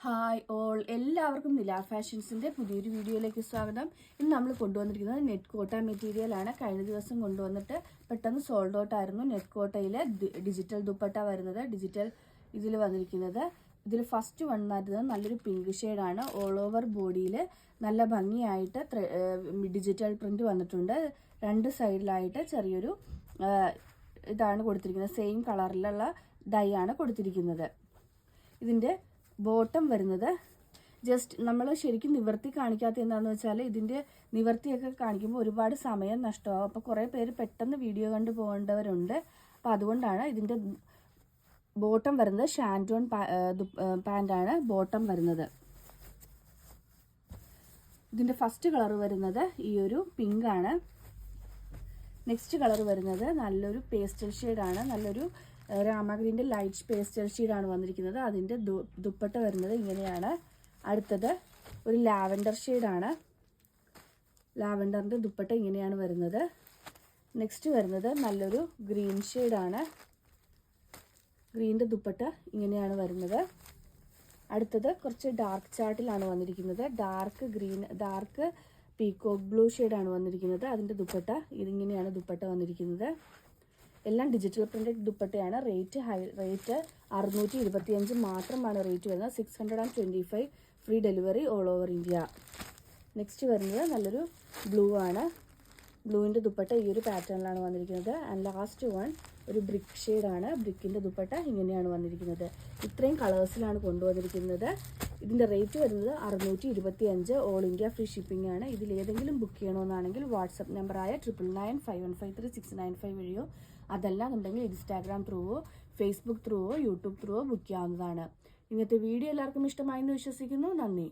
Hi all, എല്ലാവർക്കും നില ഫാഷൻസിൻ്റെ പുതിയൊരു വീഡിയോയിലേക്ക് സ്വാഗതം. ഇന്ന് നമ്മൾ കൊണ്ടുവന്നിരിക്കുന്നത് നെറ്റ് കോട്ട മെറ്റീരിയലാണ്. കഴിഞ്ഞ ദിവസം കൊണ്ടുവന്നിട്ട് പെട്ടെന്ന് സോൾഡ് ഔട്ട് ആയിരുന്നു. നെറ്റ് കോട്ടയിൽ ഡിജിറ്റൽ ദുപ്പട്ട വരുന്നത്, ഡിജിറ്റൽ ഇതിൽ വന്നിരിക്കുന്നത്. ഇതിൽ ഫസ്റ്റ് വന്നിരുന്നത് നല്ലൊരു പിങ്ക് ഷെയ്ഡാണ്. ഓൾ ഓവർ ബോഡിയിൽ നല്ല ഭംഗിയായിട്ട് ഡിജിറ്റൽ പ്രിന്റ് വന്നിട്ടുണ്ട്. രണ്ട് സൈഡിലായിട്ട് ചെറിയൊരു ഇതാണ് കൊടുത്തിരിക്കുന്നത്. സെയിം കളറിലുള്ള ഡൈ ആണ് കൊടുത്തിരിക്കുന്നത്. ഇതിൻ്റെ ബോട്ടം വരുന്നത് ജസ്റ്റ് നമ്മൾ ശരിക്കും നിവർത്തി കാണിക്കാത്ത എന്താണെന്ന് വെച്ചാൽ ഇതിൻ്റെ നിവർത്തിയൊക്കെ കാണിക്കുമ്പോൾ ഒരുപാട് സമയം നഷ്ടമാകും. അപ്പോൾ കുറേ പേര് പെട്ടെന്ന് വീഡിയോ കണ്ടു പോകേണ്ടവരുണ്ട്. അപ്പോൾ അതുകൊണ്ടാണ് ഇതിൻ്റെ ബോട്ടം വരുന്നത് ഷാൻറ്റോൺ പാൻ്റാണ് ബോട്ടം വരുന്നത്. ഇതിൻ്റെ ഫസ്റ്റ് കളർ വരുന്നത് ഈ ഒരു പിങ്ക് ആണ്. നെക്സ്റ്റ് കളർ വരുന്നത് നല്ലൊരു പേസ്റ്റൽ ഷെയ്ഡാണ്. നല്ലൊരു രാമഗ്രീൻ്റെ ലൈറ്റ് പേസ്റ്റൽ ഷെയ്ഡാണ് വന്നിരിക്കുന്നത്. അതിൻ്റെ ദുപ്പട്ട വരുന്നത് ഇങ്ങനെയാണ്. അടുത്തത് ഒരു ലാവൻഡർ ഷെയ്ഡാണ്. ലാവൻഡറിൻ്റെ ദുപ്പട്ട ഇങ്ങനെയാണ് വരുന്നത്. നെക്സ്റ്റ് വരുന്നത് നല്ലൊരു ഗ്രീൻ ഷെയ്ഡാണ്. ഗ്രീൻ്റെ ദുപ്പട്ട ഇങ്ങനെയാണ് വരുന്നത്. അടുത്തത് കുറച്ച് ഡാർക്ക് ചാർട്ടിലാണ് വന്നിരിക്കുന്നത്. ഡാർക്ക് പീക്കോക്ക് ബ്ലൂ ഷെയ്ഡാണ് വന്നിരിക്കുന്നത്. അതിൻ്റെ ദുപ്പട്ട ഇതിങ്ങനെയാണ് ദുപ്പട്ട വന്നിരിക്കുന്നത്. എല്ലാം ഡിജിറ്റൽ പ്രിന്റഡ് ദുപ്പട്ടയാണ്. റേറ്റ് 625 മാത്രമാണ് റേറ്റ് വരുന്നത്. 625 free delivery all over India. Next വരുന്നത് നല്ലൊരു ബ്ലൂ ആണ്. ബ്ലൂവിൻ്റെ ദുപ്പട്ട ഈ ഒരു പാറ്റേണിലാണ് വന്നിരിക്കുന്നത്. ആൻഡ് ലാസ്റ്റ് വൺ ഒരു ബ്രിക്ക് ഷെയ്ഡാണ്. ബ്രിക്കിൻ്റെ ദുപ്പട്ട ഇങ്ങനെയാണ് വന്നിരിക്കുന്നത്. ഇത്രയും കളേഴ്സിലാണ് കൊണ്ടുവന്നിരിക്കുന്നത്. ഇതിൻ്റെ റേറ്റ് വരുന്നത് 625. ഓൾ ഇന്ത്യ ഫ്രീ ഷിപ്പിംഗ് ആണ്. ഇതിലേതെങ്കിലും ബുക്ക് ചെയ്യണമെന്നാണെങ്കിൽ വാട്സപ്പ് നമ്പറായ 9951536695 വഴിയോ അതല്ലാന്നുണ്ടെങ്കിൽ ഇൻസ്റ്റാഗ്രാം ത്രൂവോ ഫേസ്ബുക്ക് ത്രൂവോ യൂട്യൂബ് ത്രൂവോ ബുക്ക് ചെയ്യാവുന്നതാണ്. ഇന്നത്തെ വീഡിയോ എല്ലാവർക്കും ഇഷ്ടമായി എന്ന് വിശ്വസിക്കുന്നു. നന്ദി.